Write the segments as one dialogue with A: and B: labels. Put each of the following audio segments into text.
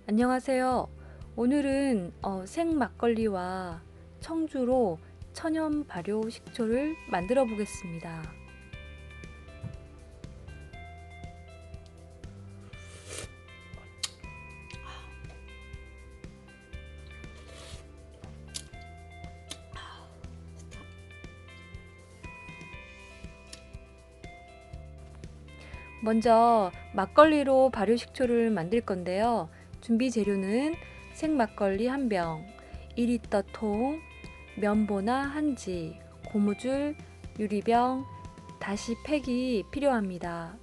A: 안녕하세요. 오늘은 생막걸리와 청주로 천연 발효 식초를 만들어 보겠습니다. 먼저 막걸리로 발효 식초를 만들 건데요. 준비 재료는 생막걸리 1병, 2리터 통, 면보나 한지, 고무줄, 유리병, 다시 팩이 필요합니다.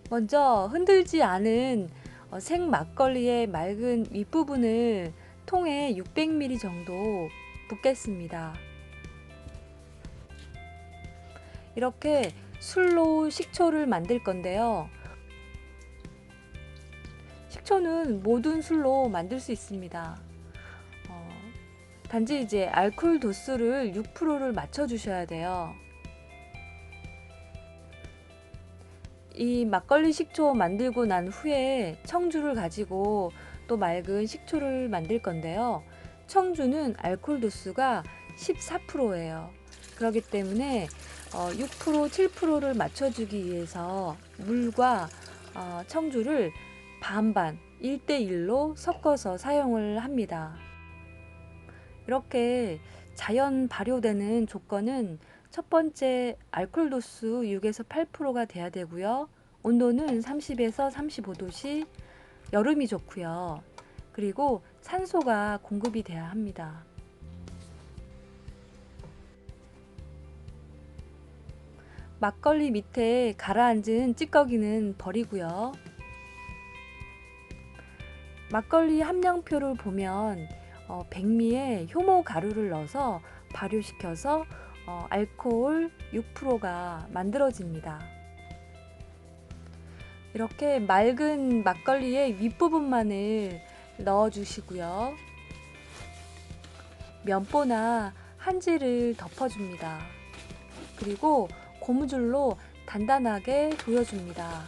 A: 먼저 흔들지 않은 생막걸리의 맑은 윗부분을 통에 600ml 정도 붓겠습니다. 이렇게 술로 식초를 만들 건데요. 식초는 모든 술로 만들 수 있습니다. 단지 이제 알코올 도수를 6%를 맞춰 주셔야 돼요. 이 막걸리 식초 만들고 난 후에 청주를 가지고 또 맑은 식초를 만들 건데요. 청주는 알코올 도수가 14%예요. 그렇기 때문에 6%, 7%를 맞춰주기 위해서 물과 청주를 반반 1대1로 섞어서 사용을 합니다. 이렇게 자연 발효되는 조건은 첫 번째 알코올 도수 6에서 8%가 돼야 되고요. 온도는 30에서 35도씨, 여름이 좋고요. 그리고 산소가 공급이 돼야 합니다. 막걸리 밑에 가라앉은 찌꺼기는 버리고요. 막걸리 함량표를 보면 백미에 효모 가루를 넣어서 발효시켜서 알코올 6%가 만들어집니다. 이렇게 맑은 막걸리의 윗부분만을 넣어주시고요. 면보나 한지를 덮어줍니다. 그리고 고무줄로 단단하게 조여줍니다.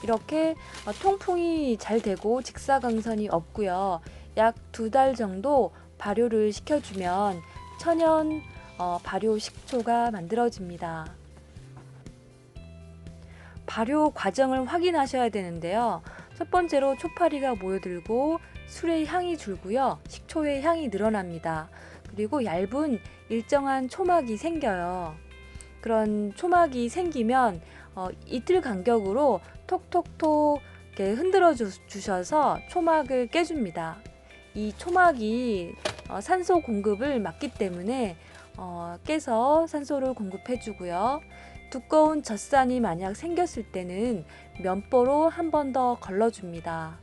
A: 이렇게 통풍이 잘 되고 직사광선이 없고요. 약 2달 정도 발효를 시켜주면 천연 발효 식초가 만들어집니다. 발효 과정을 확인하셔야 되는데요. 첫 번째로 초파리가 모여들고 술의 향이 줄고요. 식초의 향이 늘어납니다. 그리고 얇은 일정한 초막이 생겨요. 그런 초막이 생기면 이틀 간격으로 톡톡톡 이렇게 흔들어 주셔서 초막을 깨줍니다. 이 초막이 산소 공급을 막기 때문에 깨서 산소를 공급해 주고요. 두꺼운 젖산이 만약 생겼을 때는 면보로 한 번 더 걸러줍니다.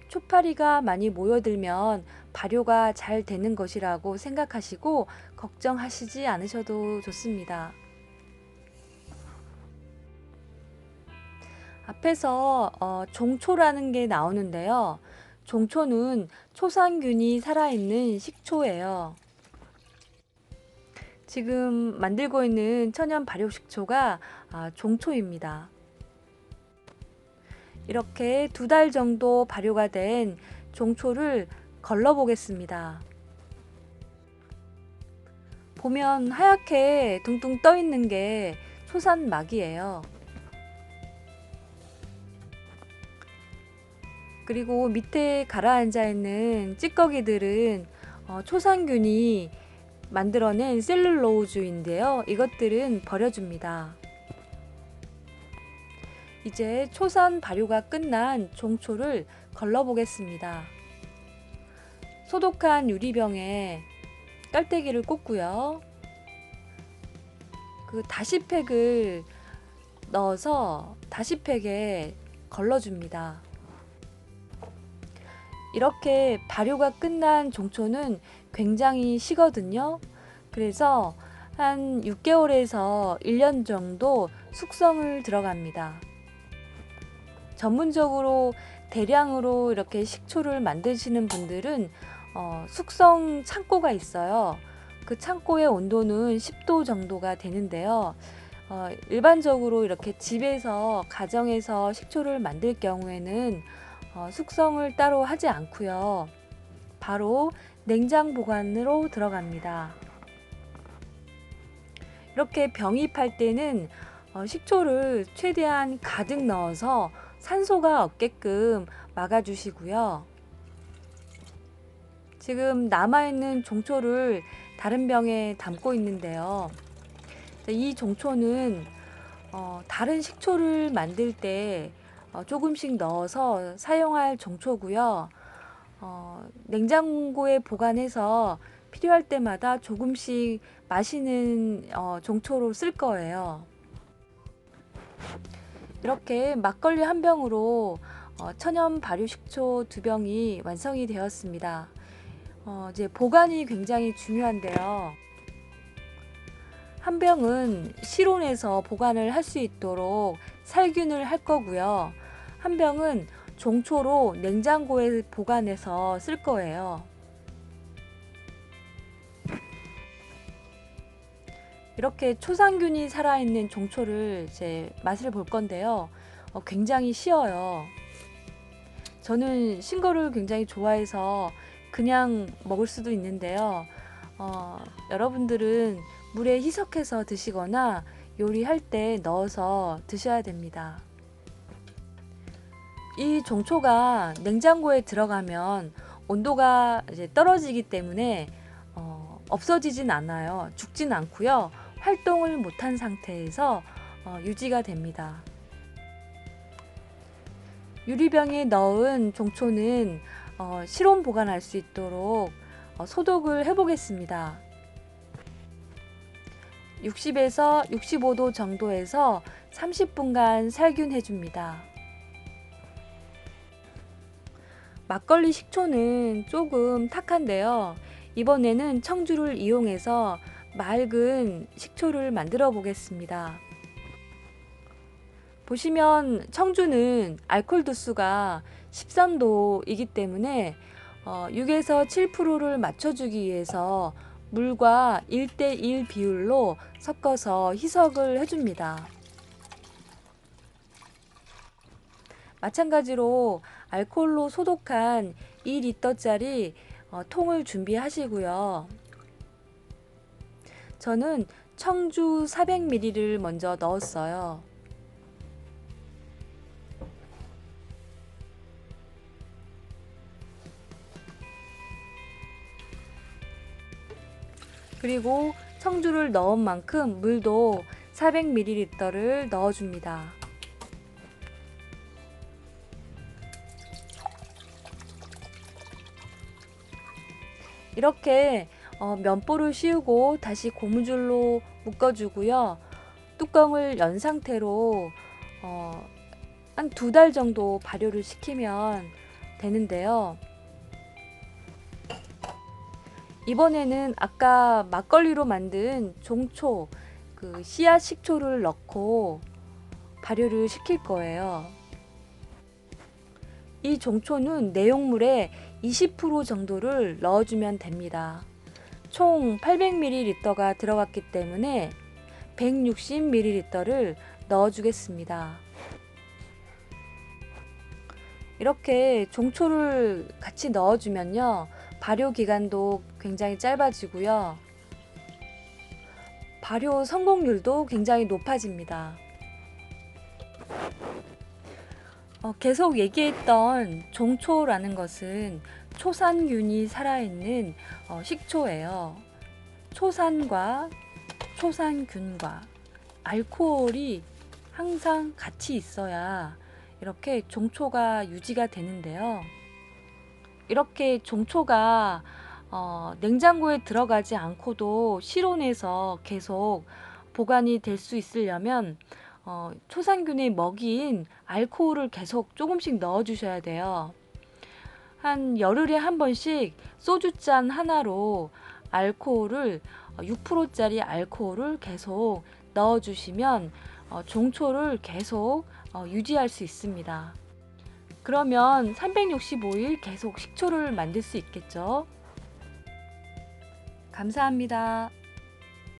A: 초파리가 많이 모여들면 발효가 잘 되는 것이라고 생각하시고 걱정하시지 않으셔도 좋습니다. 앞에서 종초라는 게 나오는데요. 종초는 초산균이 살아있는 식초예요. 지금 만들고 있는 천연 발효식초가 종초입니다. 이렇게 2달 정도 발효가 된 종초를 걸러 보겠습니다. 보면 하얗게 둥둥 떠 있는 게 초산막이에요. 그리고 밑에 가라앉아 있는 찌꺼기들은 초산균이 만들어낸 셀룰로즈인데요. 이것들은 버려줍니다. 이제 초산 발효가 끝난 종초를 걸러 보겠습니다. 소독한 유리병에 깔때기를 꽂고요. 그 다시팩을 넣어서 다시팩에 걸러줍니다. 이렇게 발효가 끝난 종초는 굉장히 시거든요. 그래서 한 6개월에서 1년 정도 숙성을 들어갑니다. 전문적으로 대량으로 이렇게 식초를 만드시는 분들은 숙성 창고가 있어요. 그 창고의 온도는 10도 정도가 되는데요. 일반적으로 이렇게 집에서 가정에서 식초를 만들 경우에는 숙성을 따로 하지 않고요. 바로 냉장 보관으로 들어갑니다. 이렇게 병입할 때는 식초를 최대한 가득 넣어서 산소가 없게끔 막아주시고요. 지금 남아있는 종초를 다른 병에 담고 있는데요. 이 종초는 다른 식초를 만들 때 조금씩 넣어서 사용할 종초고요. 냉장고에 보관해서 필요할 때마다 조금씩 마시는 종초로 쓸 거예요. 이렇게 막걸리 한 병으로 천연 발효 식초 2병이 완성이 되었습니다. 이제 보관이 굉장히 중요한데요. 한 병은 실온에서 보관을 할 수 있도록 살균을 할 거고요. 한 병은 종초로 냉장고에 보관해서 쓸 거예요. 이렇게 초상균이 살아있는 종초를 이제 맛을 볼 건데요. 굉장히 쉬워요. 저는 신 거를 굉장히 좋아해서 그냥 먹을 수도 있는데요. 여러분들은 물에 희석해서 드시거나 요리할 때 넣어서 드셔야 됩니다. 이 종초가 냉장고에 들어가면 온도가 이제 떨어지기 때문에 없어지진 않아요. 죽진 않고요. 활동을 못한 상태에서 유지가 됩니다. 유리병에 넣은 종초는 실온 보관할 수 있도록 소독을 해 보겠습니다. 60에서 65도 정도에서 30분간 살균해 줍니다. 막걸리 식초는 조금 탁한데요. 이번에는 청주를 이용해서 맑은 식초를 만들어 보겠습니다. 보시면 청주는 알코올 도수가 13도이기 때문에 6에서 7%를 맞춰주기 위해서 물과 1대1 비율로 섞어서 희석을 해줍니다. 마찬가지로 알코올로 소독한 2리터짜리 통을 준비하시고요. 저는 청주 400ml를 먼저 넣었어요. 그리고 청주를 넣은 만큼 물도 400ml를 넣어줍니다. 이렇게 면보를 씌우고 다시 고무줄로 묶어주고요. 뚜껑을 연 상태로 한 2달 정도 발효를 시키면 되는데요. 이번에는 아까 막걸리로 만든 종초, 그 씨앗 식초를 넣고 발효를 시킬 거예요. 이 종초는 내용물의 20% 정도를 넣어주면 됩니다. 총 800ml가 들어갔기 때문에 160ml를 넣어주겠습니다. 이렇게 종초를 같이 넣어주면요. 발효 기간도 굉장히 짧아지고요. 발효 성공률도 굉장히 높아집니다. 계속 얘기했던 종초라는 것은 초산균이 살아있는 식초예요. 초산과 초산균과 알코올이 항상 같이 있어야 이렇게 종초가 유지가 되는데요. 이렇게 종초가 냉장고에 들어가지 않고도 실온에서 계속 보관이 될 수 있으려면 초산균의 먹이인 알코올을 계속 조금씩 넣어 주셔야 돼요. 한 열흘에 한 번씩 소주잔 하나로 알코올을 6%짜리 알코올을 계속 넣어 주시면 종초를 계속 유지할 수 있습니다. 그러면 365일 계속 식초를 만들 수 있겠죠. 감사합니다.